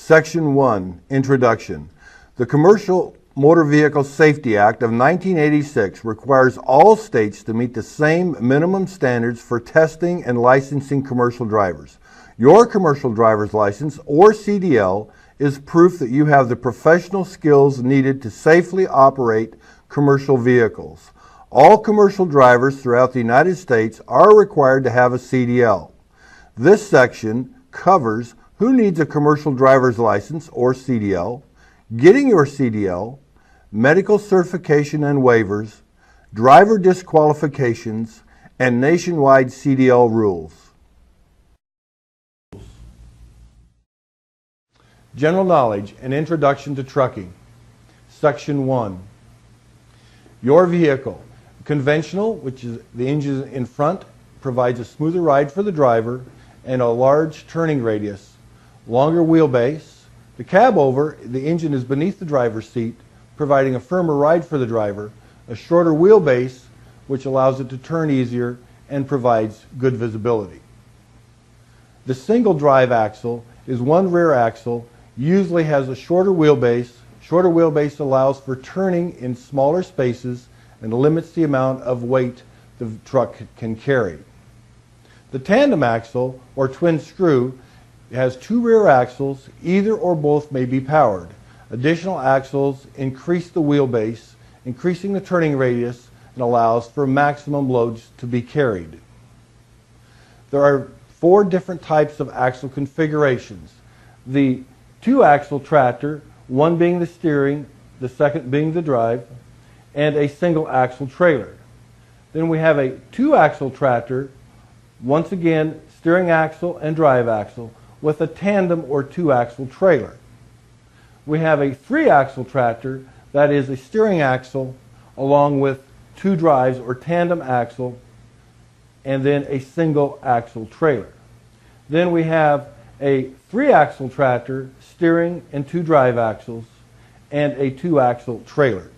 Section 1, Introduction. The Commercial Motor Vehicle Safety Act of 1986 requires all states to meet the same minimum standards for testing and licensing commercial drivers. Your commercial driver's license, or CDL, is proof that you have the professional skills needed to safely operate commercial vehicles. All commercial drivers throughout the United States are required to have a CDL. This section covers who needs a commercial driver's license, or CDL, getting your CDL, medical certification and waivers, driver disqualifications, and nationwide CDL rules. General Knowledge and Introduction to Trucking. Section 1. Your vehicle. Conventional, which is the engine in front, provides a smoother ride for the driver and a large turning radius. Longer wheelbase. The cab over, the engine is beneath the driver's seat, providing a firmer ride for the driver. A shorter wheelbase, which allows it to turn easier and provides good visibility. The single drive axle is one rear axle, usually has a shorter wheelbase. Shorter wheelbase allows for turning in smaller spaces and limits the amount of weight the truck can carry. The tandem axle, or twin screw, has two rear axles. Either or both may be powered. Additional axles increase the wheelbase, increasing the turning radius, and allows for maximum loads to be carried. There are 4 different types of axle configurations. The two-axle tractor, one being the steering, the second being the drive, and a single axle trailer. Then we have a two-axle tractor, once again steering axle and drive axle, with a tandem or two-axle trailer. We have a 3-axle tractor, that is a steering axle along with 2 drives or tandem axle, and then a single axle trailer. Then we have a 3-axle tractor, steering and 2 drive axles, and a 2-axle trailer.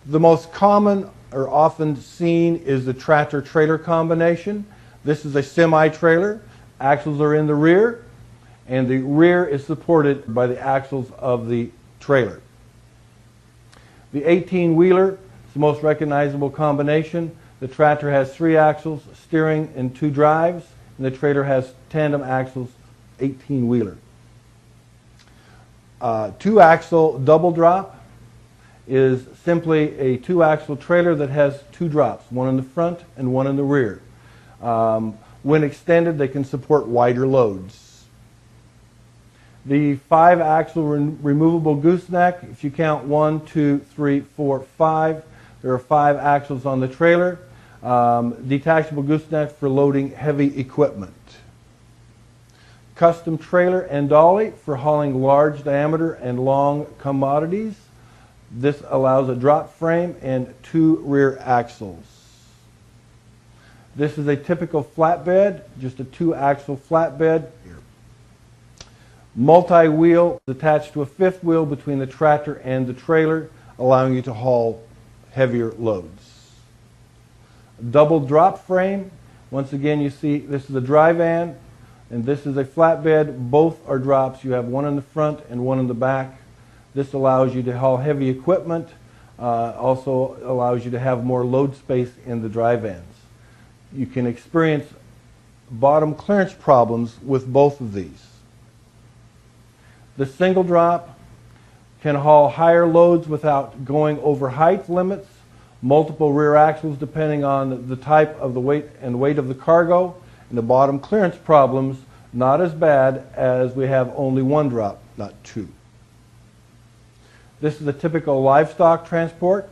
The most common or often seen is the tractor-trailer combination. This is a semi-trailer. Axles are in the rear, and the rear is supported by the axles of the trailer. The 18-wheeler is the most recognizable combination. The tractor has 3 axles, steering and 2 drives, and the trailer has tandem axles, 18-wheeler. 2-axle double drop is simply a 2-axle trailer that has 2 drops, one in the front and one in the rear. When extended, they can support wider loads. The 5-axle removable gooseneck, if you count 1, 2, 3, 4, 5, there are 5 axles on the trailer. Detachable gooseneck for loading heavy equipment. Custom trailer and dolly for hauling large diameter and long commodities. This allows a drop frame and 2 rear axles. This is a typical flatbed, just a 2-axle flatbed. Multi-wheel attached to a 5th wheel between the tractor and the trailer, allowing you to haul heavier loads. Double drop frame. Once again, you see this is a dry van, and this is a flatbed. Both are drops. You have one in the front and one in the back. This allows you to haul heavy equipment, also allows you to have more load space in the dry vans. You can experience bottom clearance problems with both of these. The single drop can haul higher loads without going over height limits, multiple rear axles depending on the type of the weight of the cargo, and the bottom clearance problems not as bad as we have only 1 drop, not 2. This is a typical livestock transport.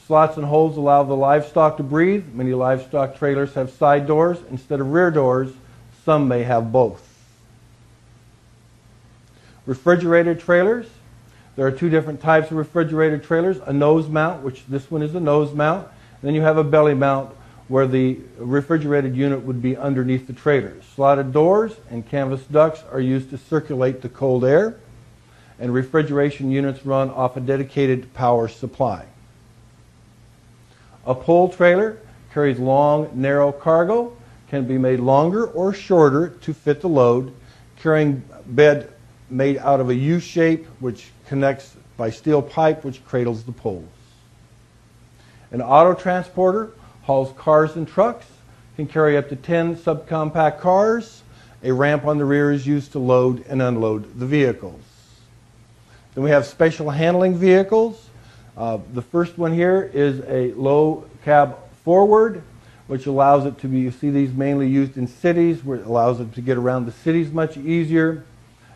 Slots and holes allow the livestock to breathe. Many livestock trailers have side doors instead of rear doors. Some may have both. Refrigerated trailers. There are 2 different types of refrigerated trailers. A nose mount, which this one is a nose mount. And then you have a belly mount where the refrigerated unit would be underneath the trailer. Slotted doors and canvas ducts are used to circulate the cold air, and refrigeration units run off a dedicated power supply. A pull trailer carries long, narrow cargo, can be made longer or shorter to fit the load, carrying bed made out of a U shape which connects by steel pipe which cradles the poles. An auto transporter hauls cars and trucks, can carry up to 10 subcompact cars. A ramp on the rear is used to load and unload the vehicles. Then we have special handling vehicles. The first one here is a low cab forward, which allows it to be, you see these mainly used in cities, where it allows it to get around the cities much easier.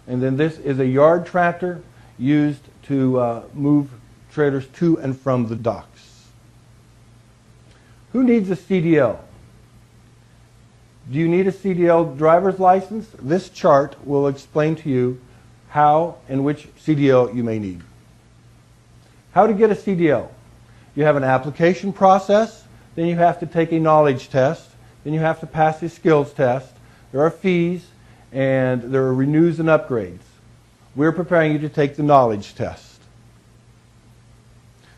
And then this is a yard tractor used to move trailers to and from the docks. Who needs a CDL? Do you need a CDL driver's license? This chart will explain to you how and which CDL you may need. How to get a CDL. You have an application process, then you have to take a knowledge test, then you have to pass a skills test. There are fees, and there are renews and upgrades. We're preparing you to take the knowledge test.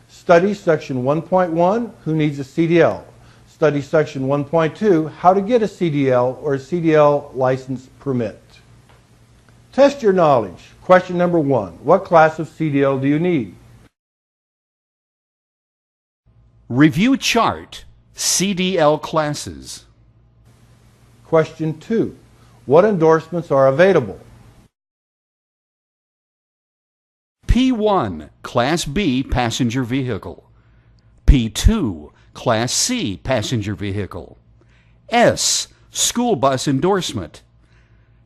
Study section 1.1, who needs a CDL? Study section 1.2, how to get a CDL or a CDL license permit. Test your knowledge. Question number 1, what class of CDL do you need? Review chart, CDL classes. Question 2, what endorsements are available? P1, Class B passenger vehicle. P2, Class C passenger vehicle. S, school bus endorsement.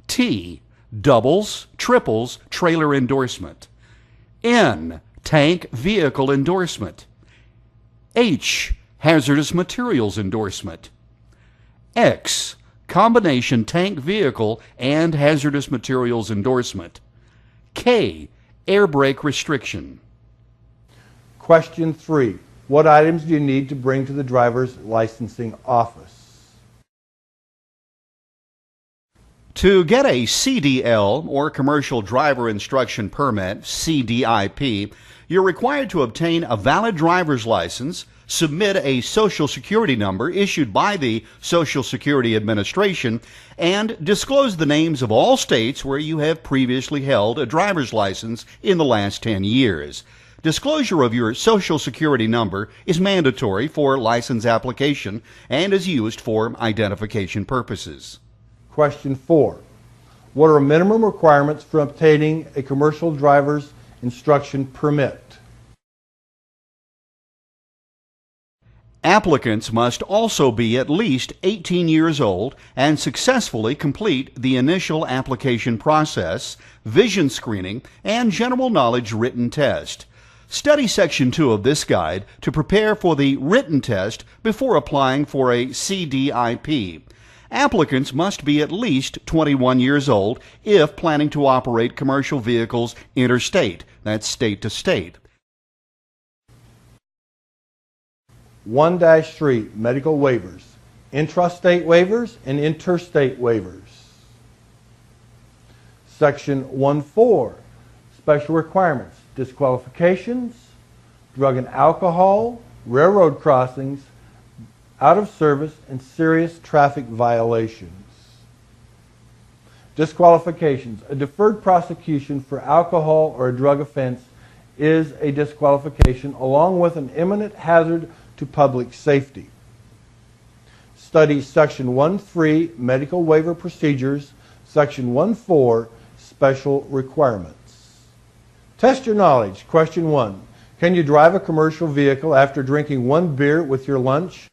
T, doubles, triples, trailer endorsement. N, tank vehicle endorsement. H, hazardous materials endorsement. X, combination tank vehicle and hazardous materials endorsement. K, air brake restriction. Question 3, what items do you need to bring to the driver's licensing office? To get a CDL, or Commercial Driver Instruction Permit, CDIP, you're required to obtain a valid driver's license, submit a Social Security number issued by the Social Security Administration, and disclose the names of all states where you have previously held a driver's license in the last 10 years. Disclosure of your Social Security number is mandatory for license application and is used for identification purposes. Question 4, what are minimum requirements for obtaining a commercial driver's instruction permit? Applicants must also be at least 18 years old and successfully complete the initial application process, vision screening, and general knowledge written test. Study Section 2 of this guide to prepare for the written test before applying for a CDIP. Applicants must be at least 21 years old if planning to operate commercial vehicles interstate, that's state to state. 1-3, medical waivers, intrastate waivers and interstate waivers. Section 1.4, special requirements, disqualifications, drug and alcohol, railroad crossings, out of service, and serious traffic violations. Disqualifications. A deferred prosecution for alcohol or a drug offense is a disqualification along with an imminent hazard to public safety. Study Section 1.3, medical waiver procedures, Section 1.4, special requirements. Test your knowledge. Question 1, can you drive a commercial vehicle after drinking 1 beer with your lunch?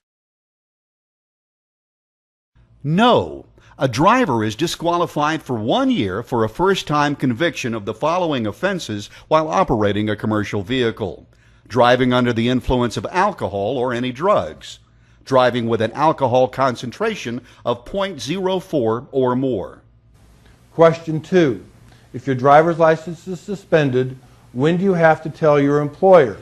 No. A driver is disqualified for 1 year for a first-time conviction of the following offenses while operating a commercial vehicle: driving under the influence of alcohol or any drugs, driving with an alcohol concentration of 0.04 or more. Question 2, if your driver's license is suspended, when do you have to tell your employer?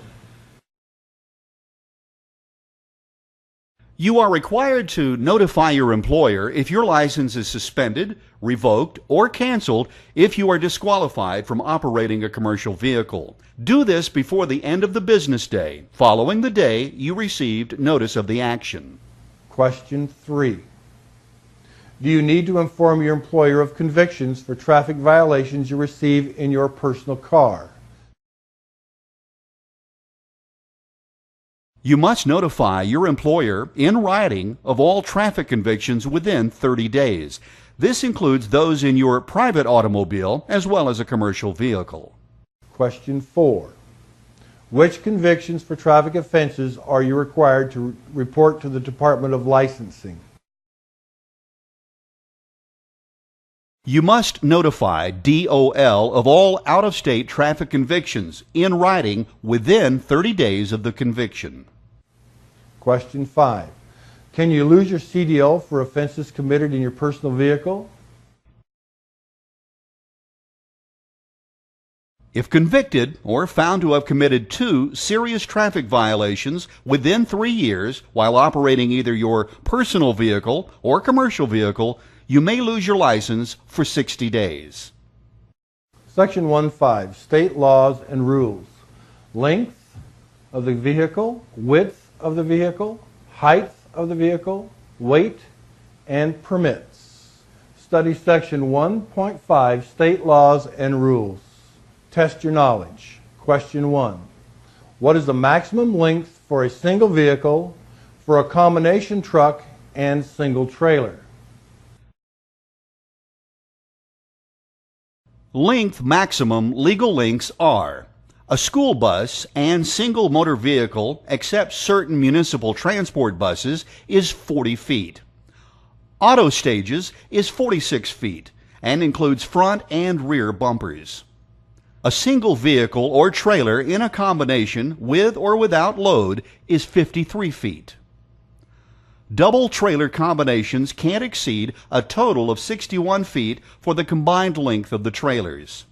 You are required to notify your employer if your license is suspended, revoked, or canceled if you are disqualified from operating a commercial vehicle. Do this before the end of the business day, following the day you received notice of the action. Question 3, Do you need to inform your employer of convictions for traffic violations you receive in your personal car? You must notify your employer in writing of all traffic convictions within 30 days. This includes those in your private automobile as well as a commercial vehicle. Question 4. Which convictions for traffic offenses are you required to report to the Department of Licensing? You must notify DOL of all out-of-state traffic convictions in writing within 30 days of the conviction. Question 5. Can you lose your CDL for offenses committed in your personal vehicle? If convicted or found to have committed 2 serious traffic violations within 3 years while operating either your personal vehicle or commercial vehicle, you may lose your license for 60 days. Section 1.5, State Laws and Rules. Length of the vehicle, width of the vehicle, height of the vehicle, weight, and permits. Study Section 1.5, State Laws and Rules. Test your knowledge. Question 1. What is the maximum length for a single vehicle, for a combination truck, and single trailer? Length maximum legal lengths are: a school bus and single motor vehicle, except certain municipal transport buses, is 40 feet. Auto stages is 46 feet and includes front and rear bumpers. A single vehicle or trailer in a combination with or without load is 53 feet. Double trailer combinations can't exceed a total of 61 feet for the combined length of the trailers.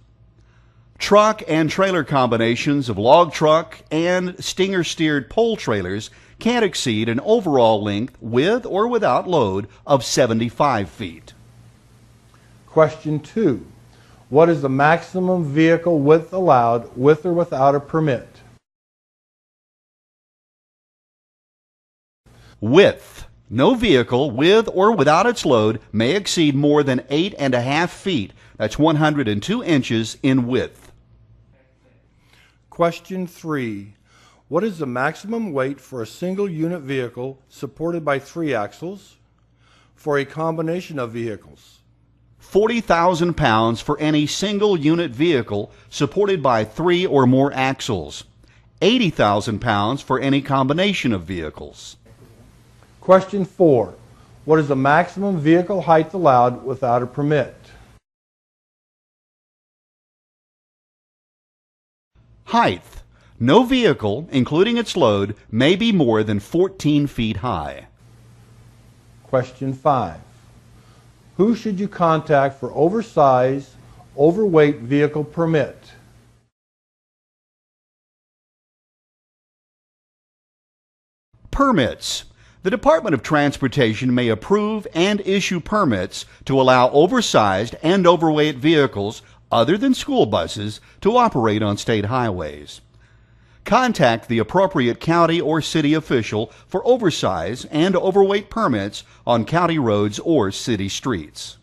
Truck and trailer combinations of log truck and stinger-steered pole trailers can't exceed an overall length with or without load of 75 feet. Question 2. What is the maximum vehicle width allowed with or without a permit? Width. No vehicle with or without its load may exceed more than 8.5 feet. That's 102 inches in width. Question 3. What is the maximum weight for a single unit vehicle supported by 3 axles for a combination of vehicles? 40,000 pounds for any single unit vehicle supported by 3 or more axles. 80,000 pounds for any combination of vehicles. Question 4. What is the maximum vehicle height allowed without a permit? Height. No vehicle, including its load, may be more than 14 feet high. Question 5. Who should you contact for oversized, overweight vehicle permit? Permits. The Department of Transportation may approve and issue permits to allow oversized and overweight vehicles other than school buses to operate on state highways. Contact the appropriate county or city official for oversized and overweight permits on county roads or city streets.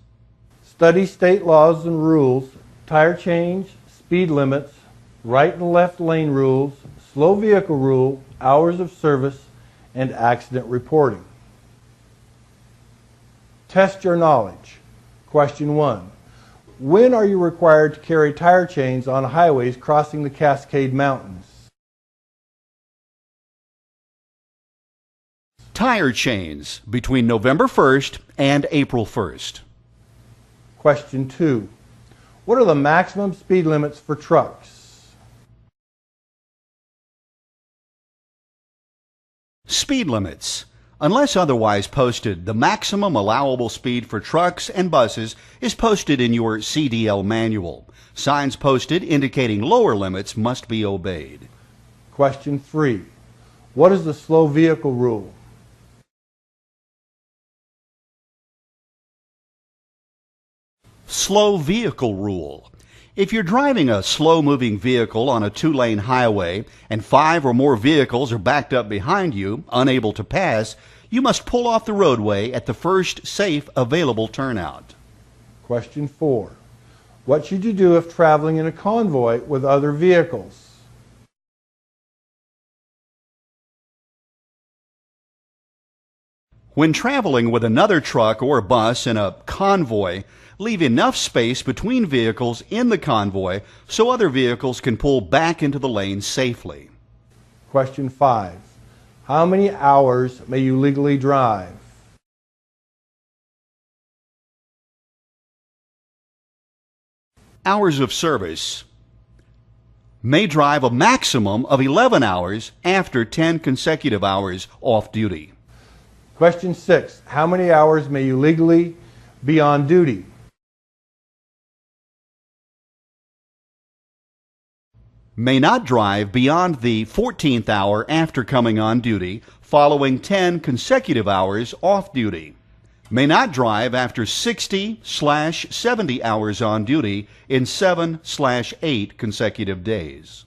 Study state laws and rules, tire change, speed limits, right and left lane rules, slow vehicle rule, hours of service, and accident reporting. Test your knowledge. Question 1. When are you required to carry tire chains on highways crossing the Cascade Mountains? Tire chains between November 1st and April 1st. Question 2. What are the maximum speed limits for trucks? Speed limits. Unless otherwise posted, the maximum allowable speed for trucks and buses is posted in your CDL manual. Signs posted indicating lower limits must be obeyed. Question 3. What is the slow vehicle rule? Slow vehicle rule. If you're driving a slow-moving vehicle on a 2-lane highway and 5 or more vehicles are backed up behind you, unable to pass, you must pull off the roadway at the first safe available turnout. Question 4. What should you do if traveling in a convoy with other vehicles? When traveling with another truck or bus in a convoy, leave enough space between vehicles in the convoy so other vehicles can pull back into the lane safely. Question 5. How many hours may you legally drive? Hours of service. May drive a maximum of 11 hours after 10 consecutive hours off duty. Question 6. How many hours may you legally be on duty? May not drive beyond the 14th hour after coming on duty, following 10 consecutive hours off duty. May not drive after 60/70 hours on duty in 7/8 consecutive days.